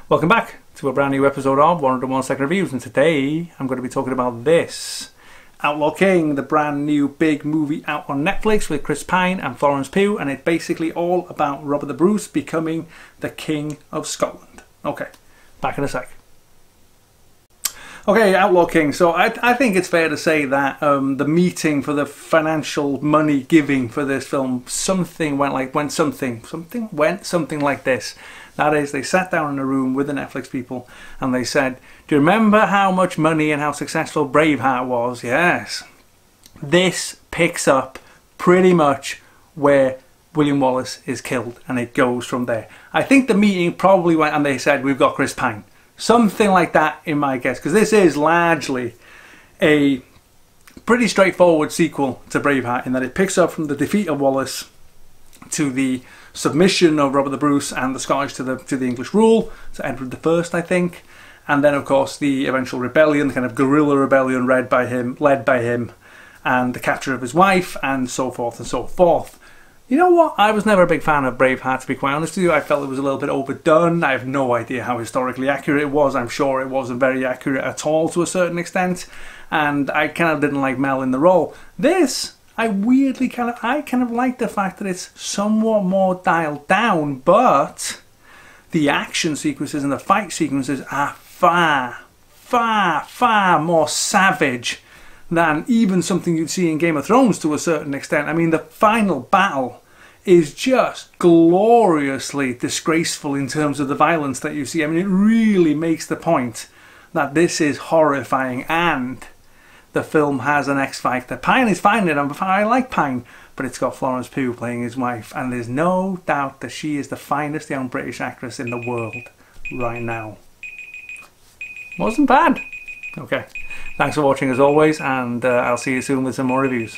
Welcome back to a brand new episode of 101 Second Reviews, and today I'm going to be talking about this Outlaw King, the brand new big movie out on Netflix with Chris Pine and Florence Pugh, and it's basically all about Robert the Bruce becoming the King of Scotland. Okay, back in a sec. Okay, Outlaw King. So I think it's fair to say that the meeting for the financial money giving for this film, something went something like this. That is, they sat down in a room with the Netflix people and they said, do you remember how much money and how successful Braveheart was? Yes. This picks up pretty much where William Wallace is killed, and it goes from there. I think the meeting probably went and they said, we've got Chris Pine. Something like that in my guess, because this is largely a pretty straightforward sequel to Braveheart in that it picks up from the defeat of Wallace to the submission of Robert the Bruce and the Scottish to the English rule, to Edward I, I think, and then of course the eventual rebellion, the kind of guerrilla rebellion led by him, and the capture of his wife, and so forth and so forth. You know what? I was never a big fan of Braveheart, to be quite honest with you. I felt it was a little bit overdone. I have no idea how historically accurate it was. I'm sure it wasn't very accurate at all to a certain extent. And I kind of didn't like Mel in the role. This, I kind of like the fact that it's somewhat more dialed down, but the action sequences and the fight sequences are far, far, far more savage than even something you'd see in Game of Thrones to a certain extent. I mean, the final battle is just gloriously disgraceful in terms of the violence that you see. I mean, it really makes the point that this is horrifying, and the film has an X factor. Pine is fine in it. I like Pine, but it's got Florence Pugh playing his wife, and there's no doubt that she is the finest young British actress in the world right now. Wasn't bad. Okay. Thanks for watching as always, and I'll see you soon with some more reviews.